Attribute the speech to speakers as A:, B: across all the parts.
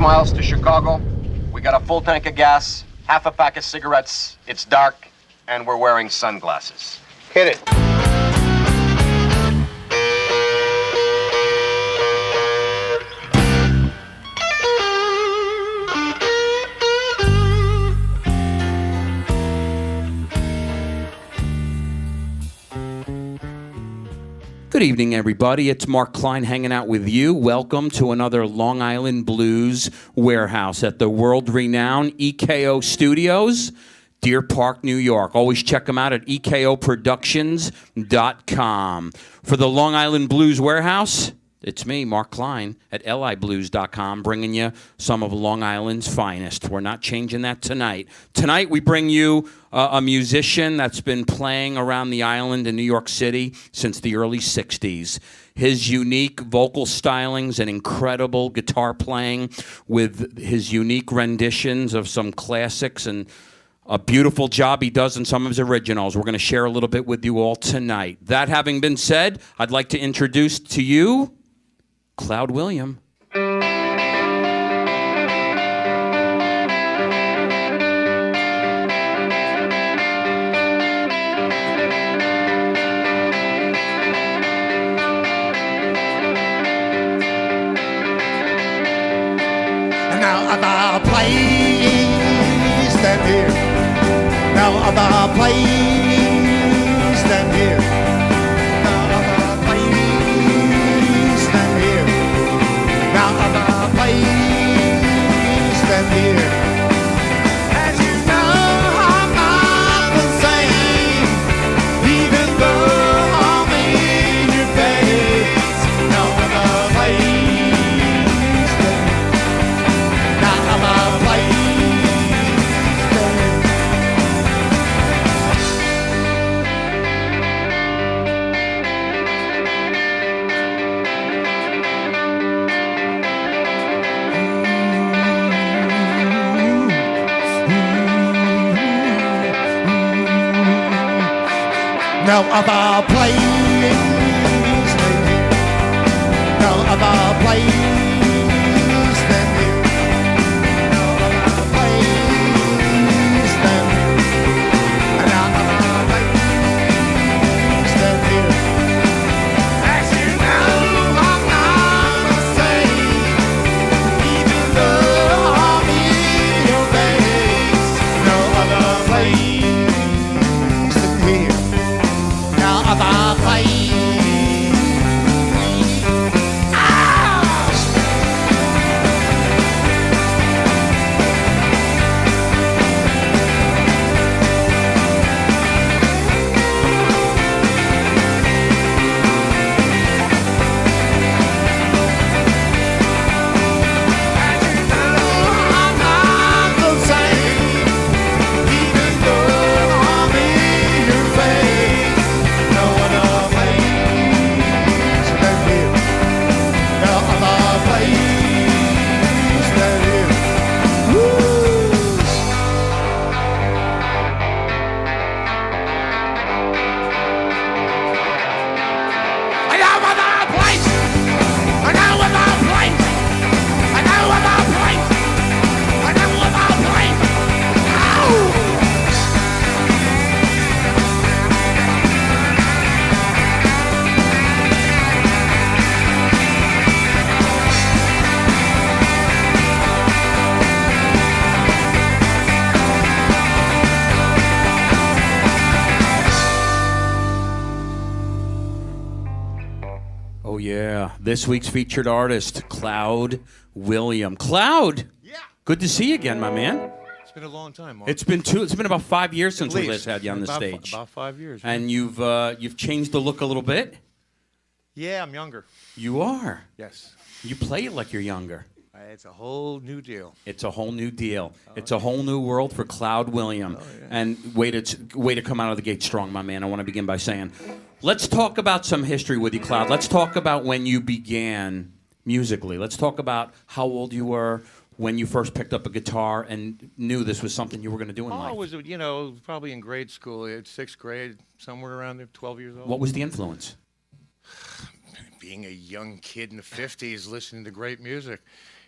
A: miles to Chicago. We got a full tank of gas, half a pack of cigarettes. It's dark, and we're wearing sunglasses. Hit it.
B: Good evening, everybody. It's Mark Klein hanging out with you. Welcome to another Long Island Blues Warehouse at the world-renowned EKO Studios, Deer Park, New York. Always check them out at ekoproductions.com. For the Long Island Blues Warehouse, it's me, Mark Klein, at liblues.com, bringing you some of Long Island's finest. We're not changing that tonight. Tonight, we bring you a musician that's been playing around the island in New York City since the early 60s. His unique vocal stylings and incredible guitar playing with his unique renditions of some classics and a beautiful job he does in some of his originals. We're going to share a little bit with you all tonight. That having been said, I'd like to introduce to you Cloud William.
C: Now other place than here. Now other place than here. Now other place than here. Now other place than here. As you know, I'm not the same, even though I'm in your face. No other place than now other place than no other place than here. No other place than here. No other place than here. No other place than here. As you know, I'm not the same, even though I'm in your face. No other place than here. No other place. I'm not the same, even though I'm in your face. No other place than here. No other place than here. Woo! I know other place. I know other place. I know other place. I know other place. Ow!
B: Oh, yeah. This week's featured artist, Cloud William. Cloud!
D: Yeah,
B: Good to see you again, my man.
D: it's been a long time, Mark.
B: It's been about 5 years since we
D: At
B: last had you on the
D: About
B: stage.
D: About 5 years.
B: And you've changed the look a little bit.
D: Yeah, I'm younger.
B: You are.
D: Yes.
B: You play it like you're younger.
D: It's a whole new deal.
B: It's a whole new deal. It's a whole new world for Cloud William.
D: yeah.
B: And way to come out of the gate strong, my man. I want to begin by saying, let's talk about some history with you, Cloud. Let's talk about when you began musically. Let's talk about how old you were when you first picked up a guitar and knew this was something you were going to do in life.
D: I was, probably in grade school, sixth grade, somewhere around there, 12 years old.
B: What was the influence?
D: Being a young kid in the 50s, listening to great music.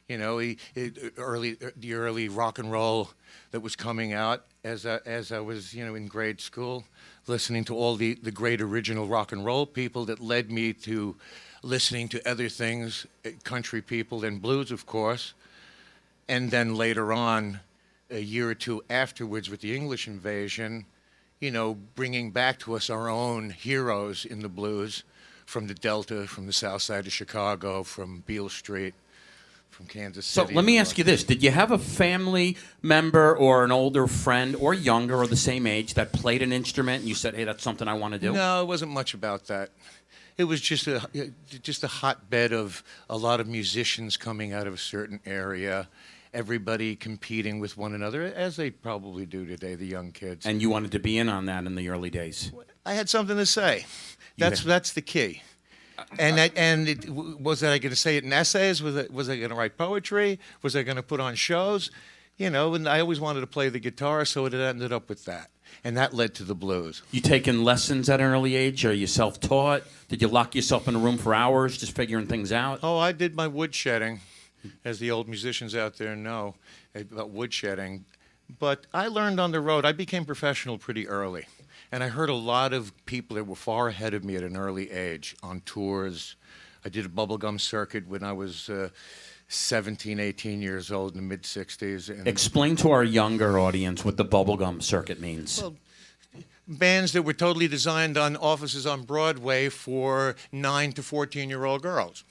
D: You know, the early rock and roll that was coming out as I was, in grade school, listening to all the great original rock and roll people that led me to listening to other things, country people and blues, of course. And then later on, a year or two afterwards with the English invasion, bringing back to us our own heroes in the blues from the Delta, from the south side of Chicago, from Beale Street, from Kansas
B: So
D: City.
B: let me ask you this. Did you have a family member or an older friend or younger or the same age that played an instrument and you said, hey, that's something I want to do?
D: No, it wasn't much about that. It was just a hotbed of a lot of musicians coming out of a certain area, everybody competing with one another, as they probably do today, the young kids.
B: And you wanted to be in on that in the early days?
D: I had something to say. That's the key. Was I going to say it in essays? Was I going to write poetry? Was I going to put on shows? And I always wanted to play the guitar, so it ended up with that. And that led to the blues.
B: You taking lessons at an early age? Are you self-taught? Did you lock yourself in a room for hours just figuring things out?
D: Oh, I did my woodshedding, as the old musicians out there know about woodshedding. But I learned on the road. I became professional pretty early. And I heard a lot of people that were far ahead of me at an early age on tours. I did a bubblegum circuit when I was 17, 18 years old in the mid-'60s.
B: Explain to our younger audience what the bubblegum circuit means.
D: Well, bands that were totally designed on offices on Broadway for 9 to 14-year-old girls.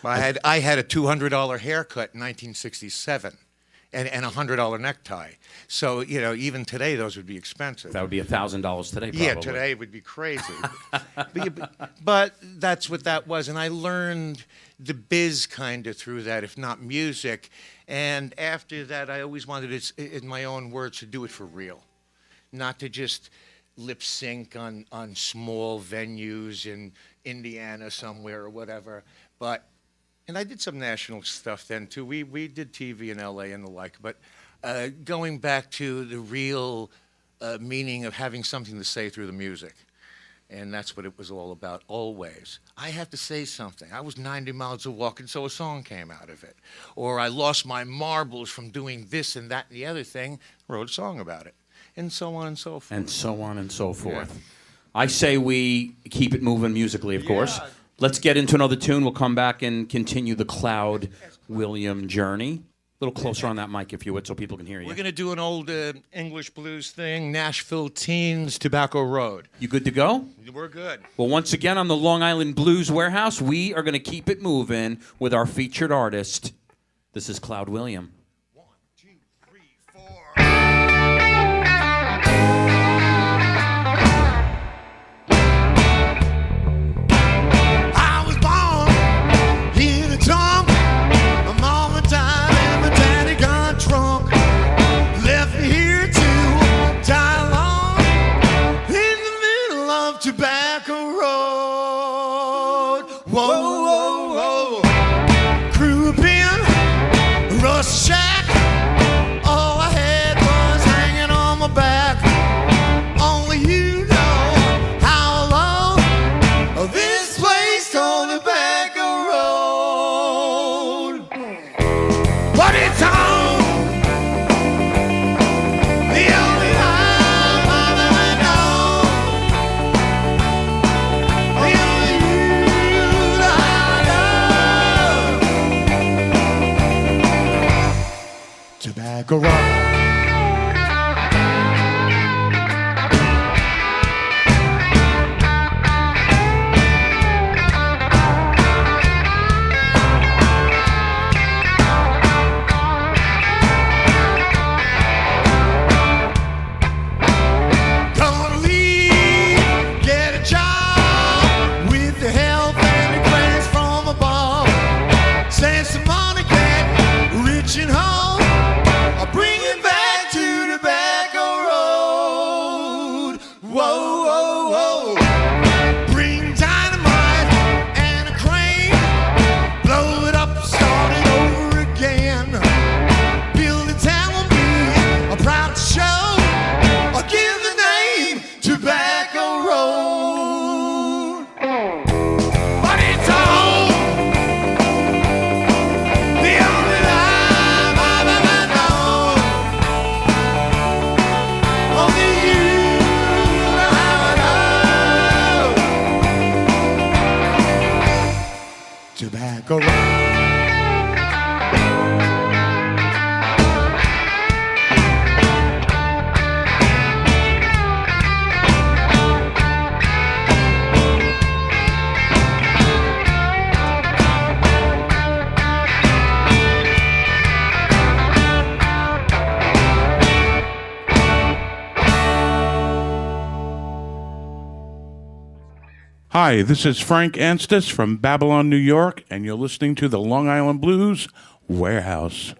D: I had a $200 haircut in 1967. And a $100 necktie. So, even today, those would be expensive.
B: That would be $1,000 today, probably.
D: Yeah, today it would be crazy. but that's what that was. And I learned the biz kind of through that, if not music. And after that, I always wanted it, in my own words, to do it for real. Not to just lip sync on small venues in Indiana somewhere or whatever. And I did some national stuff then, too. We did TV in L.A. and the like. But going back to the real meaning of having something to say through the music. And that's what it was all about, always. I had to say something. I was 90 miles a walk, and so a song came out of it. Or I lost my marbles from doing this and that and the other thing, wrote a song about it. And so on and so forth.
B: And so on and so forth.
D: Yeah.
B: I say we keep it moving musically, of course. Let's get into another tune. We'll come back and continue the Cloud William journey. A little closer on that mic, if you would, so people can hear you.
D: We're going to do an old English blues thing, Nashville Teens, Tobacco Road.
B: You good to go?
D: We're good.
B: Well, once again, on the Long Island Blues Warehouse, we are going to keep it moving with our featured artist. This is Cloud William.
C: 1, 2, 3, 4. I was born in a tongue. My mama died and my daddy got drunk. Left me here to die alone in the middle of Tobacco Road. Whoa, whoa, whoa. Grew up in a rust shack. All I had was hanging on my back. Only you know how long this place called Tobacco Road. But it's home, the only home I've ever known, the only you that I love. Tobacco Road. Gonna leave, get a job with the help and the grants from above. Send some money, get rich and home. I'll bring it back to Tobacco Road. Whoa, whoa, whoa. Bring dynamite and a crane. Blow it up, start it over again. Build a town will be proud to show. I'll give the name Tobacco Road. But it's home,
E: Hi, this is Frank Anstis from Babylon, New York, and you're listening to the Long Island Blues Warehouse.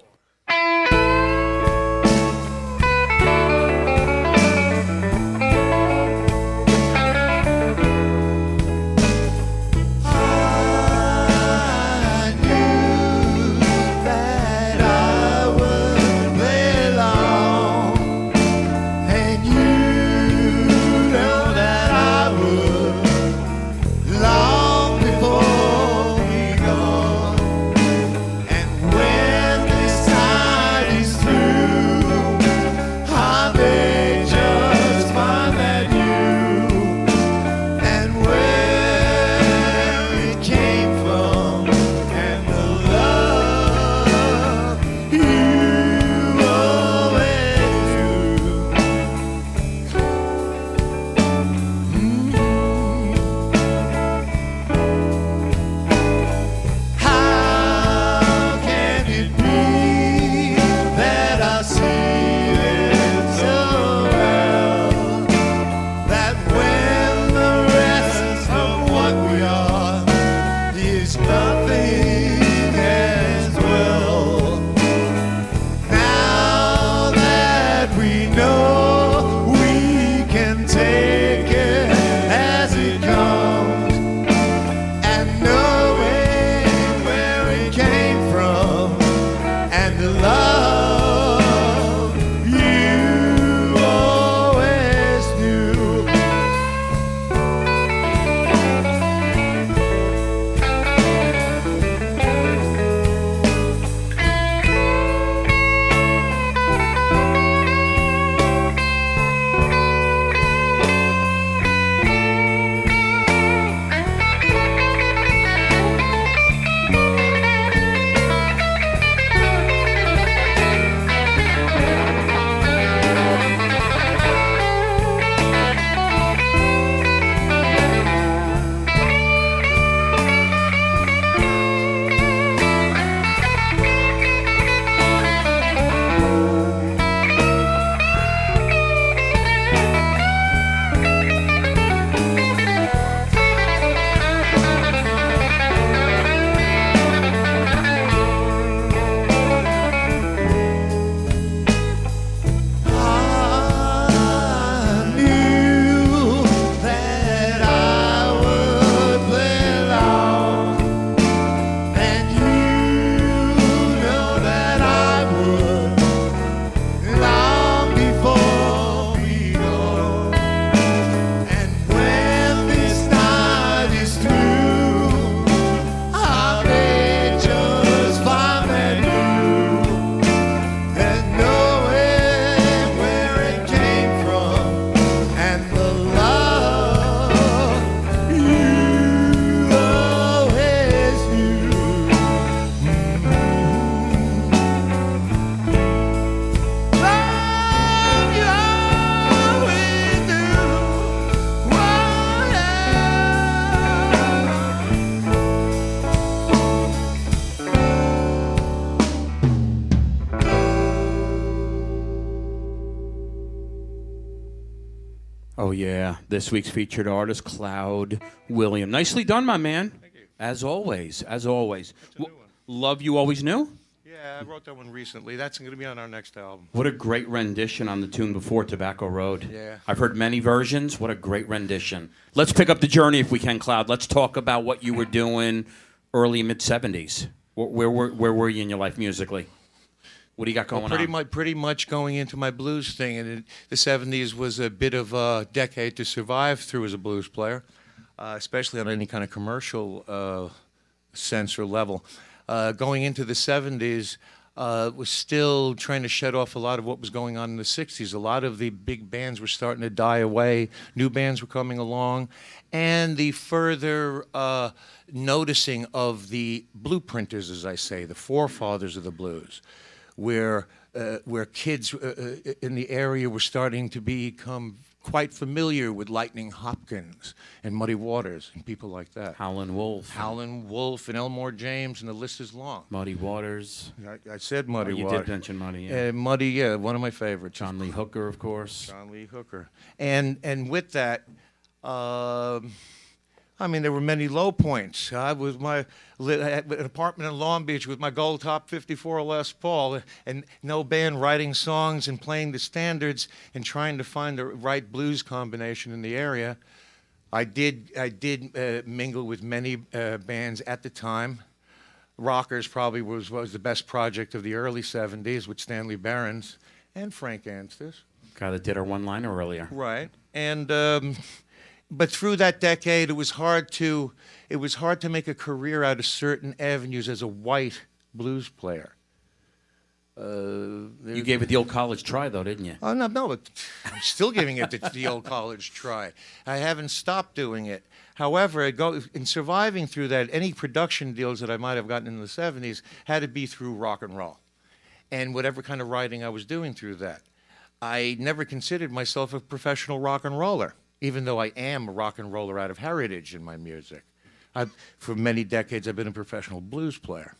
B: Oh, yeah. This week's featured artist, Cloud William. Nicely done, my man.
D: Thank you.
B: As always, as always.
D: That's a new one.
B: Love You Always Knew?
D: Yeah, I wrote that one recently. That's going to be on our next album.
B: What a great rendition on the tune before Tobacco Road.
D: Yeah.
B: I've heard many versions. What a great rendition. Let's pick up the journey if we can, Cloud. Let's talk about what you were doing early mid-'70s. Where were you in your life musically? What do you got going on?
D: Pretty much going into my blues thing. And the 70s was a bit of a decade to survive through as a blues player, especially on any kind of commercial sense or level. Going into the 70s, was still trying to shed off a lot of what was going on in the 60s. A lot of the big bands were starting to die away. New bands were coming along. And the further noticing of the blueprinters, as I say, the forefathers of the blues, where kids in the area were starting to become quite familiar with Lightning Hopkins and Muddy Waters and people like that.
B: Howlin' Wolf.
D: Howlin' Wolf and Elmore James, and the list is long.
B: Muddy Waters.
D: I said Muddy
B: You
D: Waters.
B: did mention Muddy, yeah.
D: Muddy, yeah, one of my favorites.
B: John Lee Hooker, of course.
D: John Lee Hooker. And with that, I mean, there were many low points. I had an apartment in Long Beach with my gold top 54 Les Paul, and no band, writing songs and playing the standards and trying to find the right blues combination in the area. I did mingle with many bands at the time. Rockers probably was the best project of the early 70s with Stanley Behrens and Frank Anstis.
B: Guy that did our one-liner earlier.
D: Right. And but through that decade, it was hard to make a career out of certain avenues as a white blues player.
B: You gave it the old college try, though, didn't you?
D: Oh, no, but I'm still giving it the old college try. I haven't stopped doing it. However, in surviving through that, any production deals that I might have gotten in the 70s had to be through rock and roll. And whatever kind of writing I was doing through that. I never considered myself a professional rock and roller, even though I am a rock and roller out of heritage in my music. For many decades, I've been a professional blues player.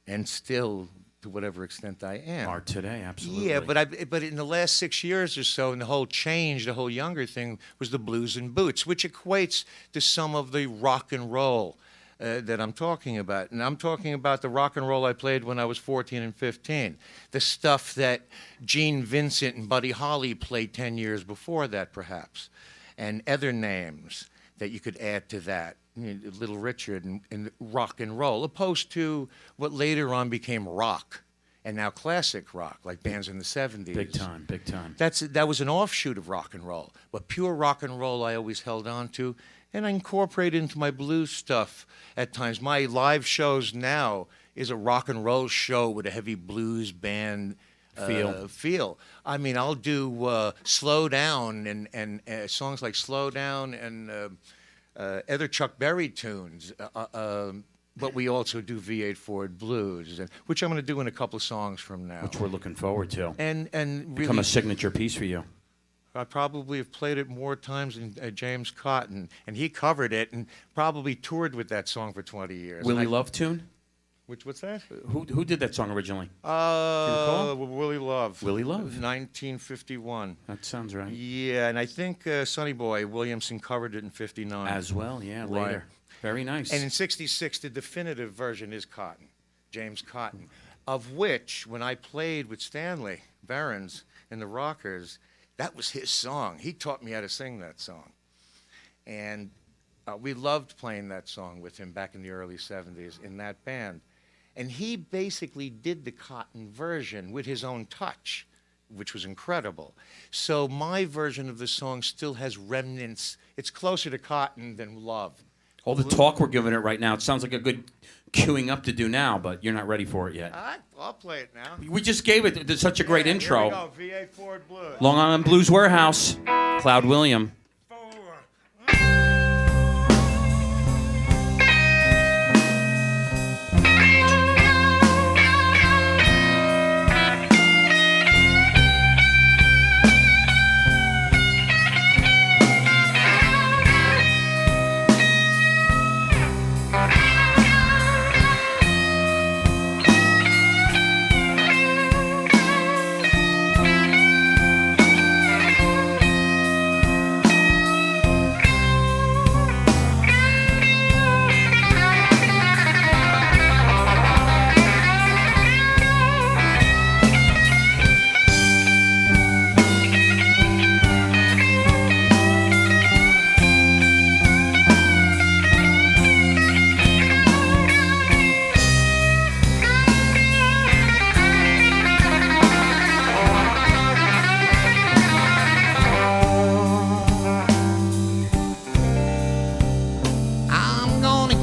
D: And still, to whatever extent I am.
B: Are today, absolutely.
D: Yeah, but in the last 6 years or so, and the whole change, the whole younger thing, was the blues and boots, which equates to some of the rock and roll that I'm talking about. And I'm talking about the rock and roll I played when I was 14 and 15. The stuff that Gene Vincent and Buddy Holly played 10 years before that, perhaps. And other names that you could add to that. Little Richard and rock and roll, opposed to what later on became rock, and now classic rock, like bands in the 70s.
B: Big time, big time.
D: That was an offshoot of rock and roll, but pure rock and roll I always held on to, and I incorporate into my blues stuff at times. My live shows now is a rock and roll show with a heavy blues band feel. I mean, I'll do Slow Down and songs like Slow Down and other Chuck Berry tunes, but we also do V8 Ford blues, which I'm going to do in a couple of songs from now.
B: Which we're looking forward to.
D: And really,
B: become a signature piece for you.
D: I probably have played it more times than James Cotton, and he covered it and probably toured with that song for 20 years.
B: Willie Love tune?
D: What's that?
B: Who did that song originally?
D: Willie Love.
B: Willie Love.
D: 1951.
B: That sounds right.
D: Yeah, and I think Sonny Boy Williamson covered it in 59.
B: As well, yeah, later.
D: Right.
B: Very nice.
D: And in 66, the definitive version is Cotton, James Cotton, of which, when I played with Stanley Behrens and the Rockers, that was his song. He taught me how to sing that song. And we loved playing that song with him back in the early 70s in that band. And he basically did the Cotton version with his own touch, which was incredible. So my version of the song still has remnants. It's closer to Cotton than Love.
B: All the talk we're giving it right now, it sounds like a good queuing up to do now, but you're not ready for it yet.
D: I'll play it now.
B: We just gave it such a great intro.
D: Here we go, V8 Ford Blues.
B: Long Island Blues Warehouse, Cloud William.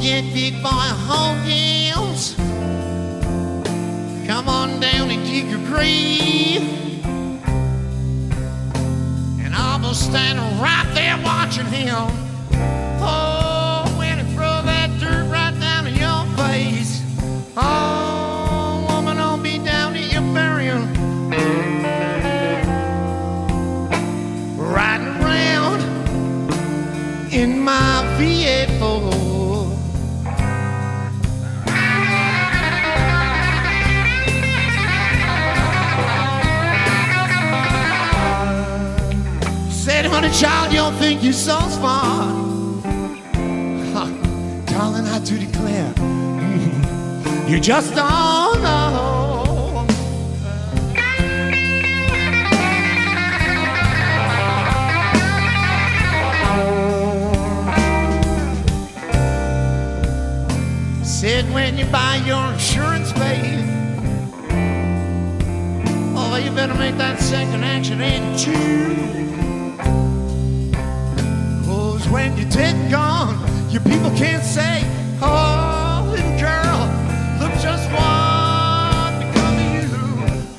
C: Get big boy hoggies. Come on down and kick your grave. And I'll be standing right there watching him. Oh, when he throw that dirt right down in your face. Oh, woman, I'll be down at your burial. Riding around in my V8 Ford. Said, honey child, you don't think you're so smart. darling, I do declare, you just don't know. Said when you buy your insurance, babe, oh, you better make that second accident too. 'Cause when you're dead and gone, your people can't say, oh, little girl, look just what become of you.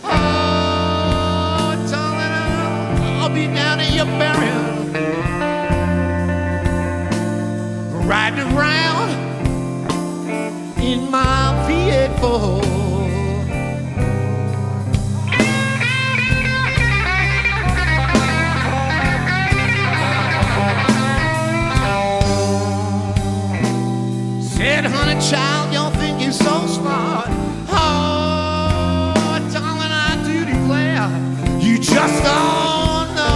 C: Oh, darling, I'll be down at your burial, riding around in my V8 Said, honey, child, you think you're so smart. Oh, darling, I do declare, you just don't know.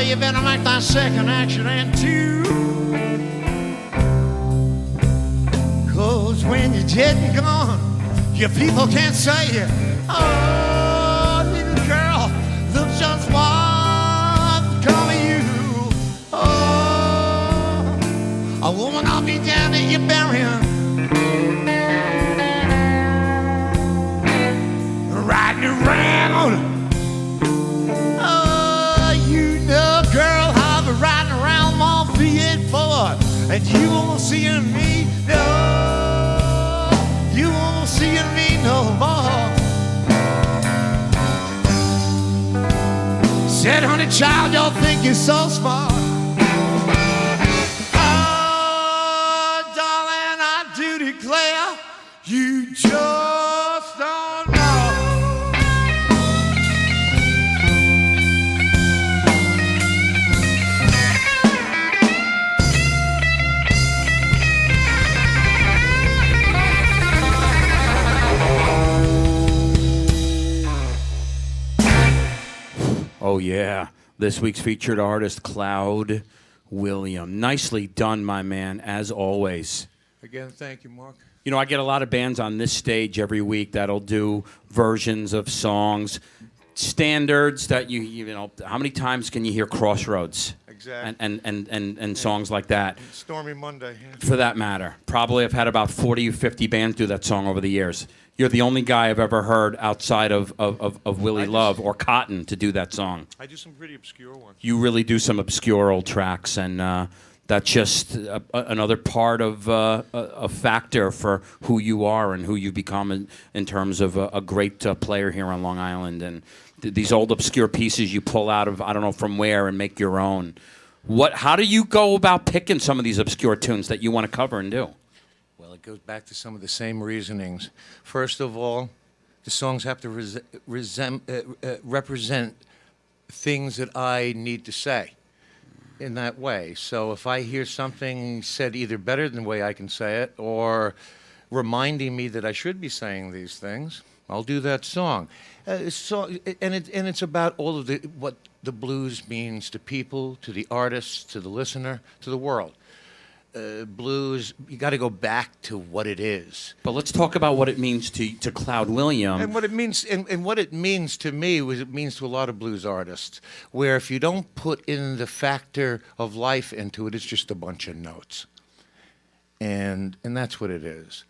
C: you better make that second accident too. 'Cause when you're dead and gone, your people can't say, oh, little girl, look just what come of you. Oh, a woman, I'll be down at your burial, riding around. Oh, you know, girl, I'll be riding around my V8 Ford, and you won't see me, no, you won't see me no more. Said, honey, child, y'all think you're so smart. Oh, darling, I do declare, you just don't know.
B: yeah. This week's featured artist, Cloud William. Nicely done, my man, as always.
D: Again, thank you, Mark.
B: You know, I get a lot of bands on this stage every week that'll do versions of songs, standards that you know, how many times can you hear Crossroads?
D: Exactly.
B: And songs like that.
D: Stormy Monday. Yeah.
B: For that matter. Probably I've had about 40 or 50 bands do that song over the years. You're the only guy I've ever heard outside of Willie Love or Cotton to do that song.
D: I do some pretty obscure ones.
B: You really do some obscure old tracks, and that's just another part of a factor for who you are and who you become in terms of a great player here on Long Island. And these old obscure pieces you pull out of I don't know from where and make your own. How do you go about picking some of these obscure tunes that you want to cover and do?
D: Well, it goes back to some of the same reasonings. First of all, the songs have to represent things that I need to say in that way. So if I hear something said either better than the way I can say it or reminding me that I should be saying these things, I'll do that song. It's about all of what the blues means to people, to the artist, to the listener, to the world. Blues, you got to go back to what it is.
B: But let's talk about what it means to Cloud William.
D: And what it means, and what it means to me was it means to a lot of blues artists, where if you don't put in the factor of life into it, it's just a bunch of notes. And that's what it is.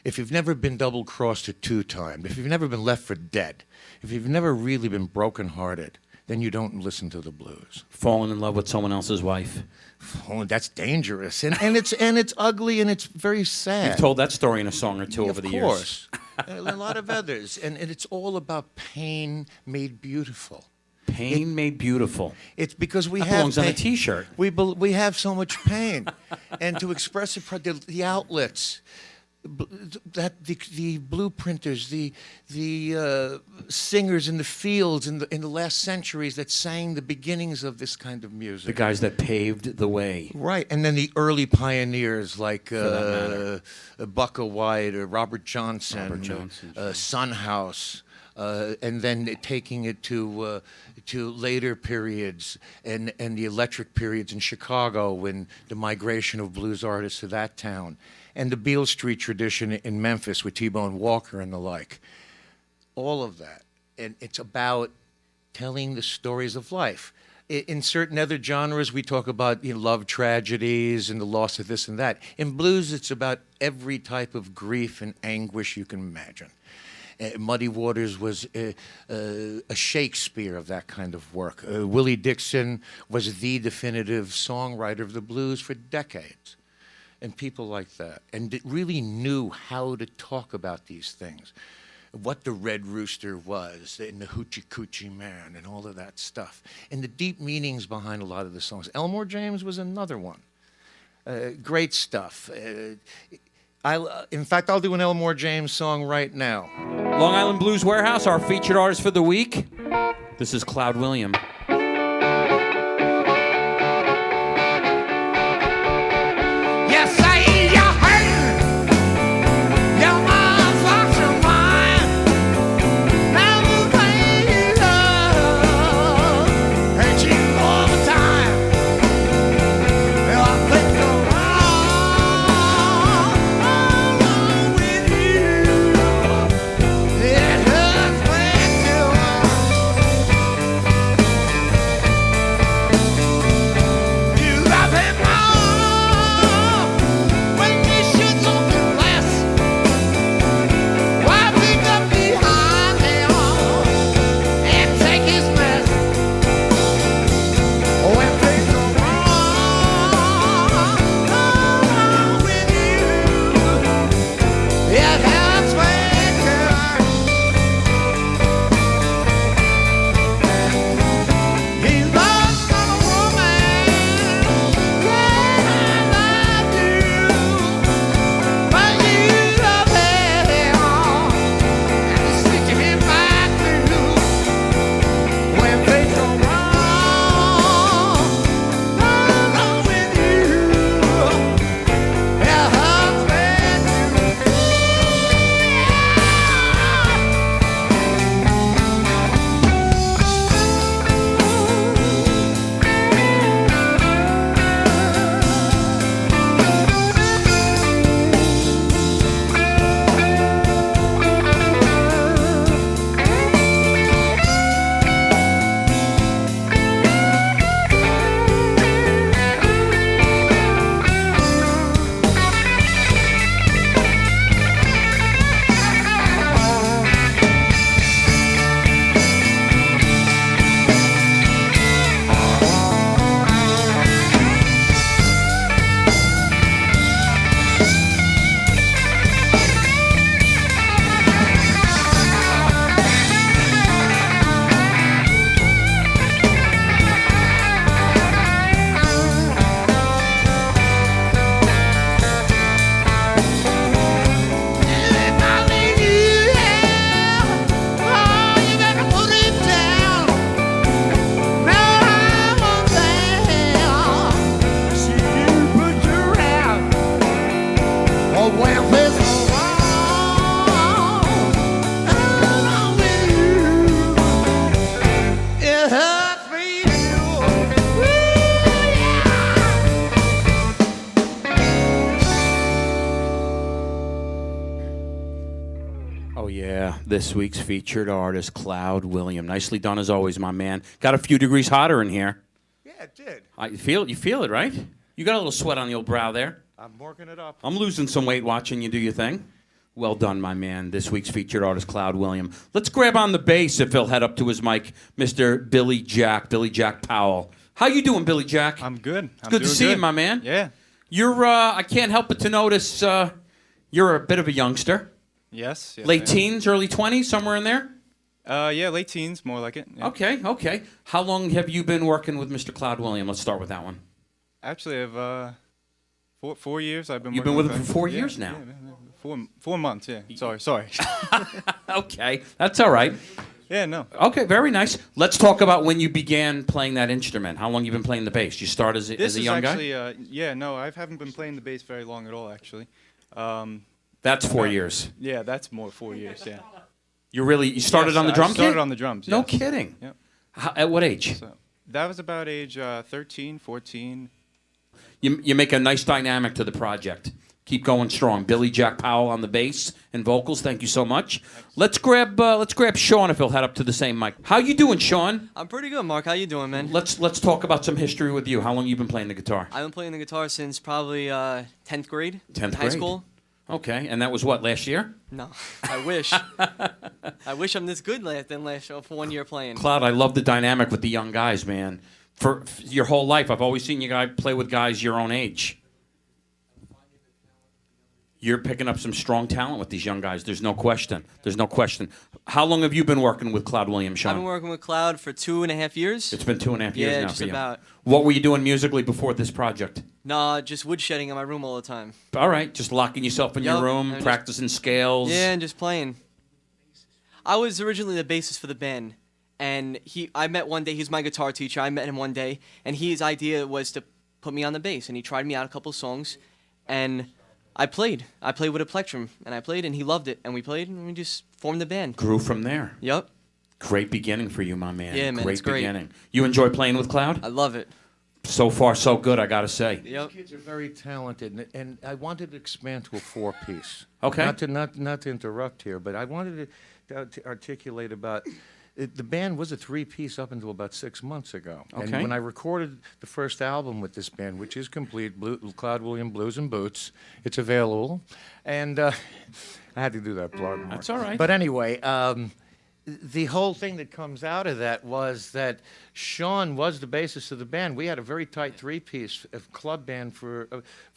D: If you've never been double-crossed or two-timed, if you've never been left for dead, if you've never really been broken-hearted, then you don't listen to the blues.
B: Falling in love with someone else's wife.
D: Oh, that's dangerous, and it's ugly, and it's very sad.
B: You've told that story in a song or two over the years.
D: Of course, a lot of others, and it's all about pain made beautiful.
B: Pain made beautiful.
D: It's because we
B: that
D: have
B: belongs
D: pain.
B: on a T-shirt.
D: We have so much pain, and to express it, the outlets. That the blueprinters, the singers in the fields in the last centuries that sang the beginnings of this kind of music.
B: The guys that paved the way.
D: Right, and then the early pioneers like Bucka White or Robert Johnson, Son House, and then taking it to later periods and the electric periods in Chicago when the migration of blues artists to that town. And the Beale Street tradition in Memphis with T-Bone Walker and the like. All of that. And it's about telling the stories of life. In certain other genres, we talk about love tragedies and the loss of this and that. In blues, it's about every type of grief and anguish you can imagine. Muddy Waters was a Shakespeare of that kind of work. Willie Dixon was the definitive songwriter of the blues for decades. And people like that, and really knew how to talk about these things, what the Red Rooster was, and the Hoochie Coochie Man, and all of that stuff, and the deep meanings behind a lot of the songs. Elmore James was another one. Great stuff. In fact, I'll do an Elmore James song right now.
B: Long Island Blues Warehouse, our featured artist for the week. This is Cloud William. This week's featured artist, Cloud William. Nicely done as always, my man. Got a few degrees hotter in here.
D: Yeah, it did.
B: You feel it, right? You got a little sweat on the old brow there.
D: I'm working it up.
B: I'm losing some weight watching you do your thing. Well done, my man. This week's featured artist, Cloud William. Let's grab on the bass if he'll head up to his mic, Mr. Billy Jack Powell. How you doing, Billy Jack?
F: I'm good.
B: It's good to see you, my man.
F: Yeah.
B: You're, I can't help but to notice you're a bit of a youngster.
F: Yes.
B: Late
F: I am.
B: teens, early 20s, somewhere in there?
F: Yeah, late teens, more like it. Yeah.
B: Okay. How long have you been working with Mr. Cloud William? Let's start with that one.
F: Actually, I've 4 years. I've been.
B: You've
F: working
B: been with him
F: him.
B: for 4 years now.
F: Yeah, 4 months. Yeah. Sorry.
B: Okay, that's all right.
F: Yeah. No.
B: Okay, very nice. Let's talk about when you began playing that instrument. How long you been playing the bass? You start as a young guy?
F: Yeah. No, I haven't been playing the bass very long at all. Actually.
B: That's 4 years.
F: Yeah, that's more 4 years. Yeah.
B: You started
F: Yes,
B: on the drum
F: I
B: kit?
F: started on the drums.
B: No
F: yes.
B: kidding.
F: Yep.
B: At what age?
F: So that was about age 13, 14.
B: You make a nice dynamic to the project. Keep going strong. Billy Jack Powell on the bass and vocals. Thank you so much. Let's grab Sean if he'll head up to the same mic. How you doing, Sean?
G: I'm pretty good, Mark. How you doing, man?
B: Let's talk about some history with you. How long you been playing the guitar?
G: I've been playing the guitar since probably 10th grade.
B: 10th
G: high
B: grade.
G: school.
B: Okay, and that was what, last year?
G: No, I wish. I wish I'm this good than last show for 1 year playing.
B: Cloud, I love the dynamic with the young guys, man. For your whole life, I've always seen you guys play with guys your own age. You're picking up some strong talent with these young guys. There's no question. How long have you been working with Cloud William, Sean?
G: I've been working with Cloud for 2.5 years.
B: It's been 2.5 years
G: Yeah,
B: now
G: just
B: for you.
G: about.
B: What were you doing musically before this project?
G: Nah, just woodshedding in my room all the time.
B: All right, just locking yourself in your
G: Yup,
B: room,
G: I'm just-
B: practicing scales.
G: Yeah, and just playing. I was originally the bassist for the band, and I met one day. He's my guitar teacher. I met him one day, and his idea was to put me on the bass, and he tried me out a couple songs, and I played. I played with a plectrum, and I played, and he loved it, and we played, and we just formed the band.
B: Grew from there.
G: Yep,
B: Great beginning for you, my man.
G: Yeah, man,
B: Great
G: it's great.
B: beginning. You enjoy playing with Cloud?
G: I love it.
B: So far, so good, I gotta say.
G: Yep.
D: These kids are very talented, and I wanted to expand to a 4-piece.
B: Okay.
D: Not to interrupt here, but I wanted to articulate about. The band was a 3-piece up until about 6 months ago.
B: Okay.
D: And when I recorded the first album with this band, which is complete, Cloud William Blues and Boots, it's available. And I had to do that plug. Mark.
B: That's all right.
D: But anyway, the whole thing that comes out of that was that Sean was the bassist of the band. We had a very tight 3-piece club band for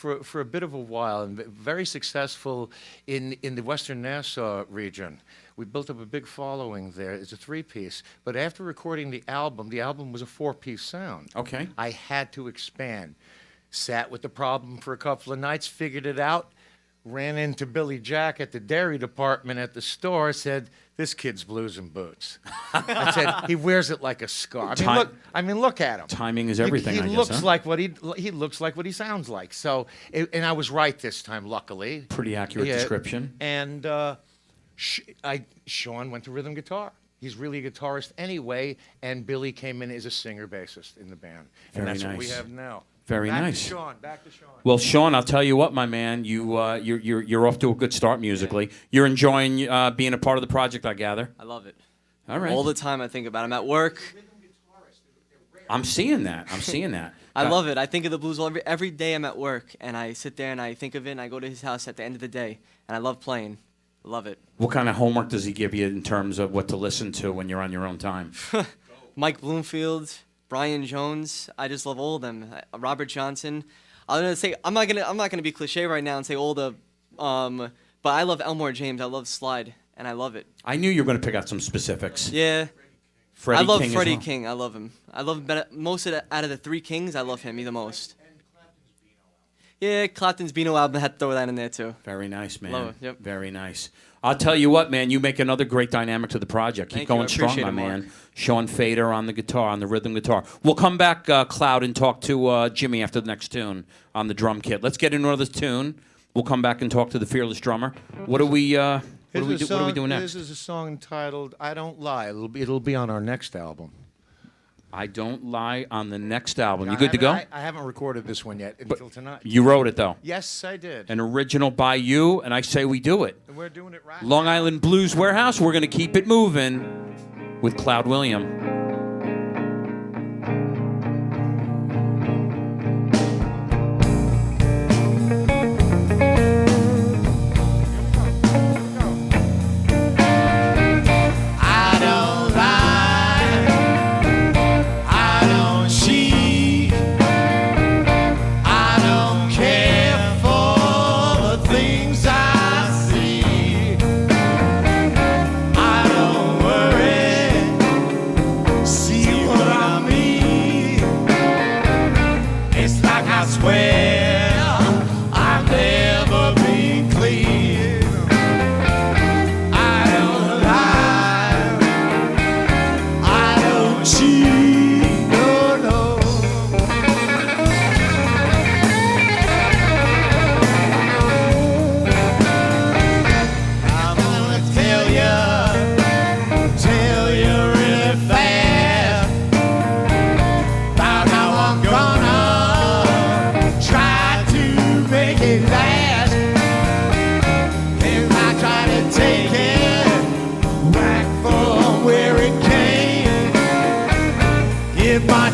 D: a bit of a while, and very successful in the Western Nassau region. We built up a big following there. It's a 3-piece. But after recording the album was a 4-piece sound.
B: Okay.
D: I had to expand. Sat with the problem for a couple of nights, figured it out, ran into Billy Jack at the dairy department at the store, said, "This kid's blues and boots." I said, "He wears it like a scarf." Look at him.
B: Timing is everything,
D: He
B: I guess,
D: looks
B: huh?
D: like he looks like what he sounds like. So, and I was right this time, luckily.
B: Pretty accurate
D: Yeah.
B: description.
D: And Sean went to rhythm guitar. He's really a guitarist anyway, and Billy came in as a singer-bassist in the band. And
B: Very
D: that's what we
B: nice.
D: have now.
B: Very
D: Back
B: nice.
D: To Sean. Back to Sean.
B: Well, Sean, I'll tell you what, my man, you're off to a good start musically. You're enjoying being a part of the project, I gather.
G: I love it.
B: All right.
G: All the time I think about it. I'm at work.
B: I'm seeing that.
G: I love it. I think of the blues every day I'm at work, and I sit there and I think of it, and I go to his house at the end of the day, and I love playing. I love it.
B: What kind of homework does he give you in terms of what to listen to when you're on your own time?
G: Mike Bloomfield, Brian Jones. I just love all of them. Robert Johnson. I'm gonna say I'm not gonna be cliche right now and say all the, but I love Elmore James. I love Slide, and I love it.
B: I knew you were going to pick out some specifics.
G: Yeah.
B: Freddie
G: I love
B: King as
G: Freddie
B: well.
G: King. I love him. I love him better. Out of the 3 Kings, I love him the most. Yeah, Clapton's Beano album. I had to throw that in there too.
B: Very nice, man.
G: Love it, yep.
B: Very nice. I'll tell you what, man, you make another great dynamic to the project. Keep
G: Thank you.
B: going
G: I
B: strong,
G: appreciate
B: my
G: it, Mark.
B: man. Sean Fader on the guitar, on the rhythm guitar. We'll come back, Cloud, and talk to Jimmy after the next tune on the drum kit. Let's get into another tune. We'll come back and talk to the fearless drummer. What are we doing next?
D: This is a song entitled "I Don't Lie." It'll be on our next album.
B: I Don't Lie on the next album. You good to go?
D: I haven't recorded this one yet until tonight.
B: You wrote it, though.
D: Yes, I did.
B: An original by you, and I say we do it.
D: And we're doing it right.
B: Long Island Blues Warehouse, we're going to keep it moving with Cloud William.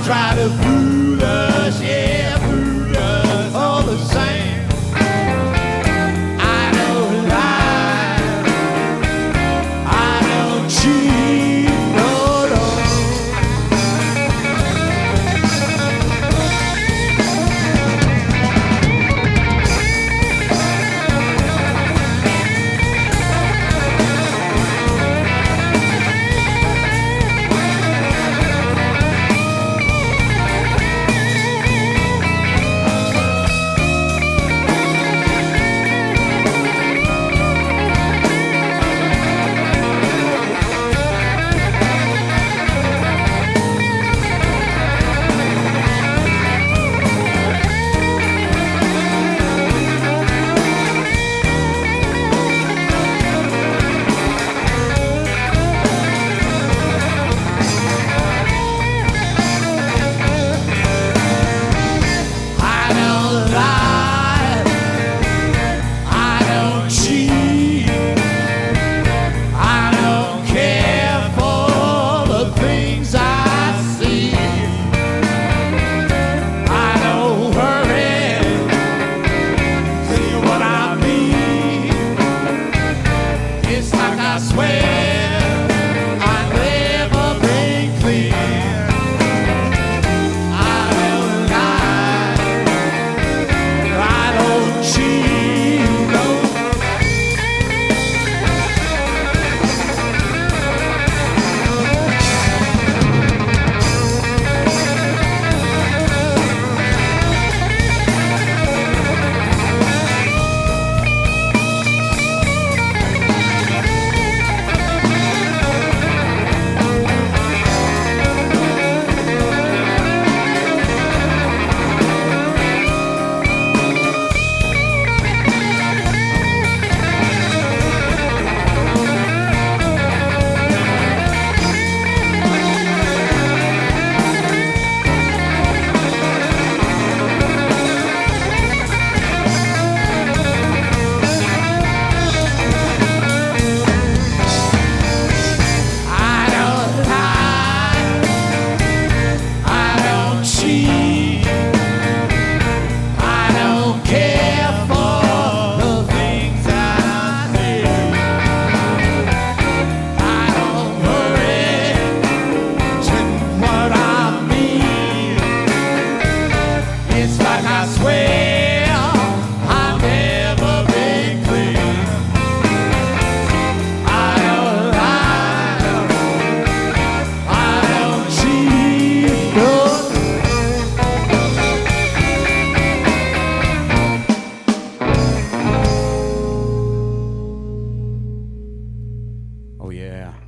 C: Try to fool us, yeah, fool us all the same. I don't lie, I don't cheat, no, no.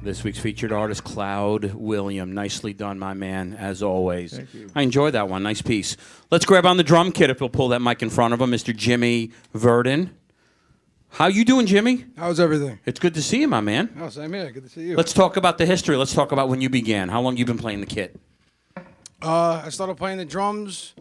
B: This week's featured artist, Cloud William. Nicely done, my man, as always. Thank you. I enjoyed that one. Nice piece. Let's grab on the drum kit if we'll pull that mic in front of him, Mr. Jimmy Verdan. How you doing, Jimmy?
H: How's everything?
B: It's good to see you, my man.
H: Oh, same here. Good to see you.
B: Let's talk about the history. Let's talk about when you began. How long you been playing the kit?
H: I started playing the drums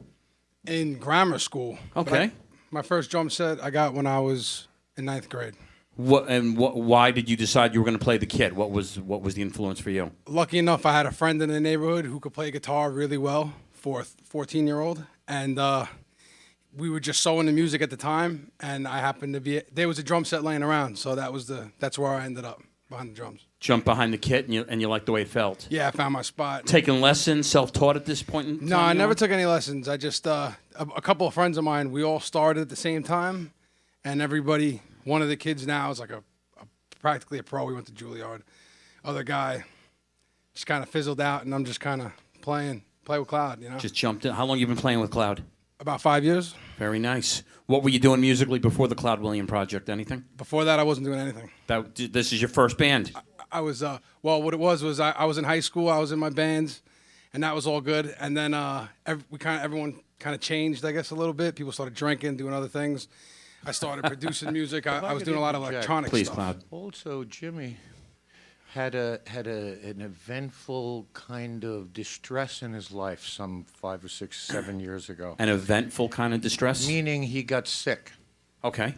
H: in grammar school.
B: Okay.
H: My first drum set I got when I was in 9th grade.
B: Why did you decide you were going to play the kit? What was the influence for you?
H: Lucky enough, I had a friend in the neighborhood who could play guitar really well for a 14-year-old, and we were just so into music at the time. And I happened to be there was a drum set laying around, so that's where I ended up, behind the drums.
B: Jump behind the kit and you liked the way it felt.
H: Yeah, I found my spot.
B: Taking lessons, self-taught at this point in time?
H: No, I never took any lessons. I just a couple of friends of mine. We all started at the same time, and everybody. One of the kids now is like practically a pro. We went to Juilliard. Other guy just kind of fizzled out, and I'm just kind of play with Cloud, you know.
B: Just jumped in. How long you been playing with Cloud?
H: About 5 years.
B: Very nice. What were you doing musically before the Cloud William project? Anything?
H: Before that, I wasn't doing anything.
B: This is your first band?
H: I was, well, what it was I was in high school. I was in my bands, and that was all good. And then everyone kind of changed, I guess, a little bit. People started drinking, doing other things. I started producing music. I was doing a lot of electronic
B: Please,
H: stuff.
B: Cloud.
D: Also, Jimmy had an eventful kind of distress in his life some 5 or 6, 7 years ago.
B: An eventful kind of distress?
D: Meaning he got sick.
B: Okay.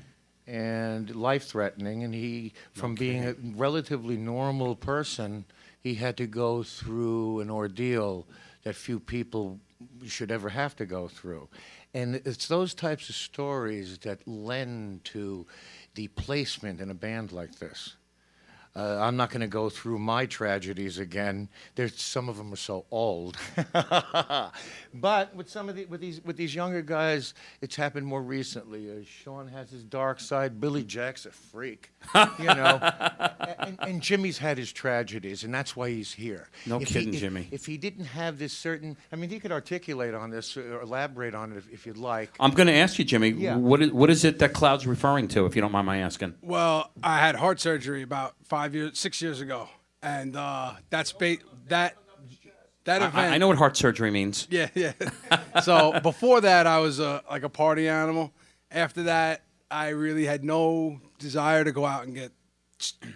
D: And life-threatening, and from being a relatively normal person, he had to go through an ordeal that few people should ever have to go through. And it's those types of stories that lend to the placement in a band like this. I'm not going to go through my tragedies again. Some of them are so old. But with these younger guys, it's happened more recently. Sean has his dark side. Billy Jack's a freak, you know. And Jimmy's had his tragedies, and that's why he's here.
B: No kidding, Jimmy.
D: If he didn't have this certain, I mean, he could articulate on this or elaborate on it if you'd like.
B: I'm going to ask you, Jimmy.
D: Yeah.
B: What is it that Cloud's referring to, if you don't mind my asking?
H: Well, I had heart surgery about 6 years ago, and that event.
B: I know what heart surgery means.
H: Yeah. So before that, I was like a party animal. After that, I really had no desire to go out and get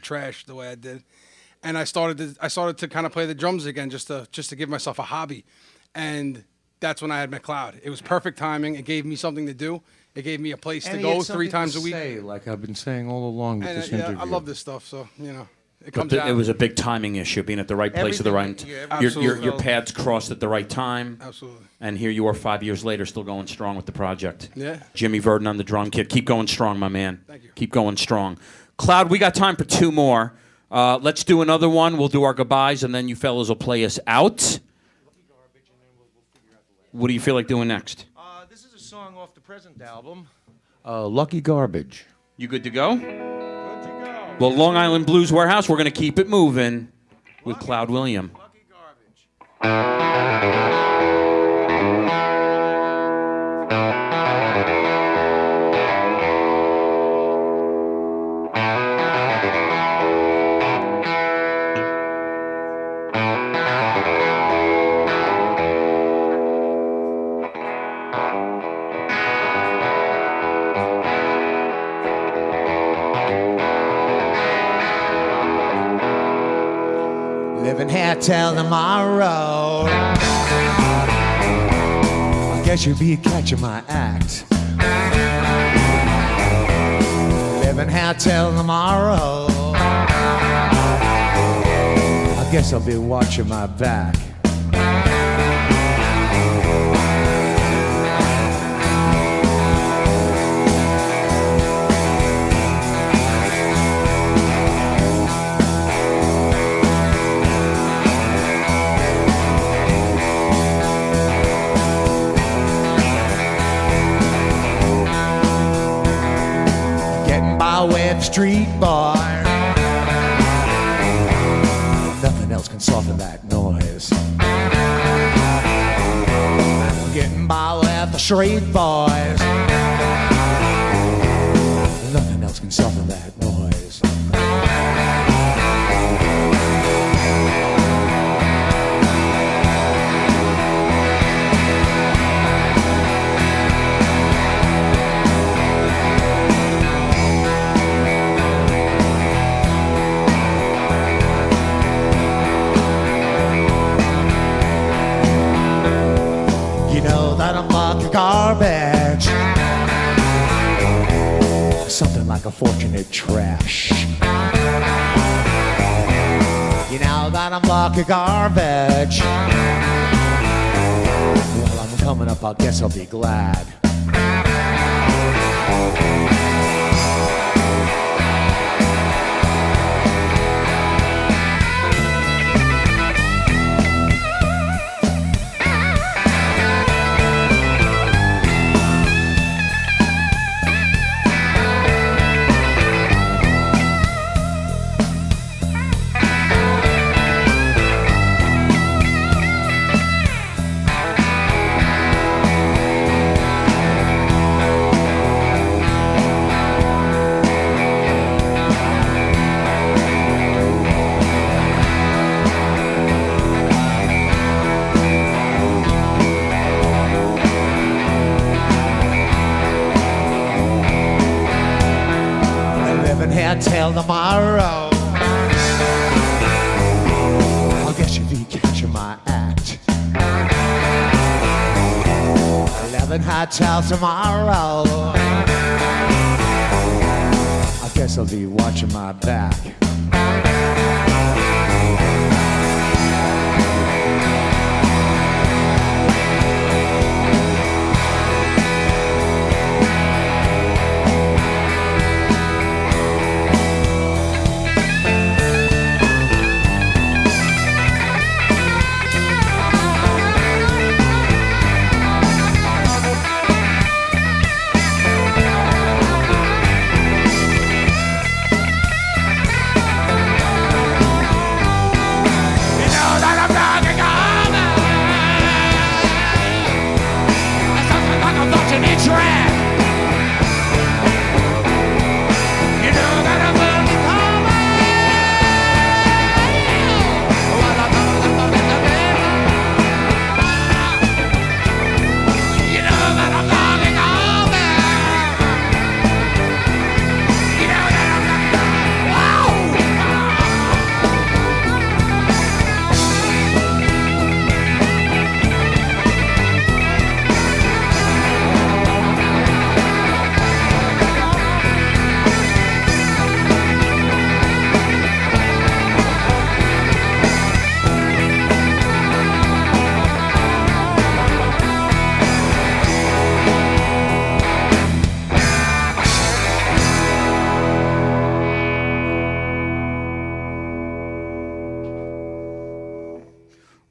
H: trashed the way I did, and I started to kind of play the drums again, just to give myself a hobby, and that's when I had met Cloud. It was perfect timing. It gave me something to do. It gave me a place to go 3 times a week.
D: Like I've been saying all along with this interview.
H: I love this stuff, so you know.
B: It was a big timing issue, being at the right place at the right time. Your paths crossed at the right time.
H: Absolutely.
B: And here you are 5 years later, still going strong with the project.
H: Yeah.
B: Jimmy Verdan on the drum kit. Keep going strong, my man.
H: Thank you.
B: Keep going strong. Cloud, we got time for 2 more. Let's do another one. We'll do our goodbyes, and then you fellas will play us out. What do you feel like doing next?
D: This is a song off the present album. Lucky Garbage.
B: You good to go? Well, Long Island Blues Warehouse, we're going to keep it moving with Cloud William.
D: Lucky Garbage. Living here till tomorrow. I guess you'll be catching my act. Living here till tomorrow. I guess I'll be watching my back. With street boy, nothing else can soften that noise. Getting by with the street boys, nothing else can soften that noise.
C: garbage. Something like a fortunate trash. You know that I'm like a garbage. Well, I'm coming up, I guess I'll be glad. Till tomorrow. I'll get you if you catch my act. 11 hot till tomorrow. I guess I'll be watching my back.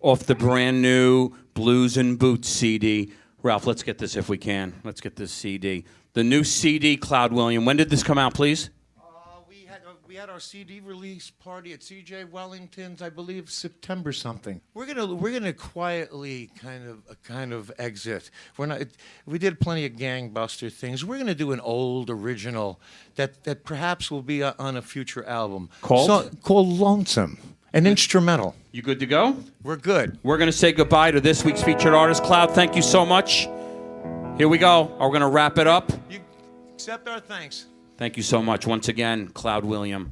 B: Off the brand new Blues and Boots CD. Ralph, let's get this if we can. Let's get this CD. The new CD, Cloud William. When did this come out, please?
D: We had our CD release party at CJ Wellington's, I believe, September something. We're gonna quietly kind of exit. We did plenty of gangbuster things. We're gonna do an old original that perhaps will be on a future album
B: called
D: Lonesome, an instrumental.
B: You good to go?
D: We're good.
B: We're gonna say goodbye to this week's featured artist, Cloud. Thank you so much. Here we go. We're gonna wrap it up.
D: You accept our thanks.
B: Thank you so much. Once again, Cloud William.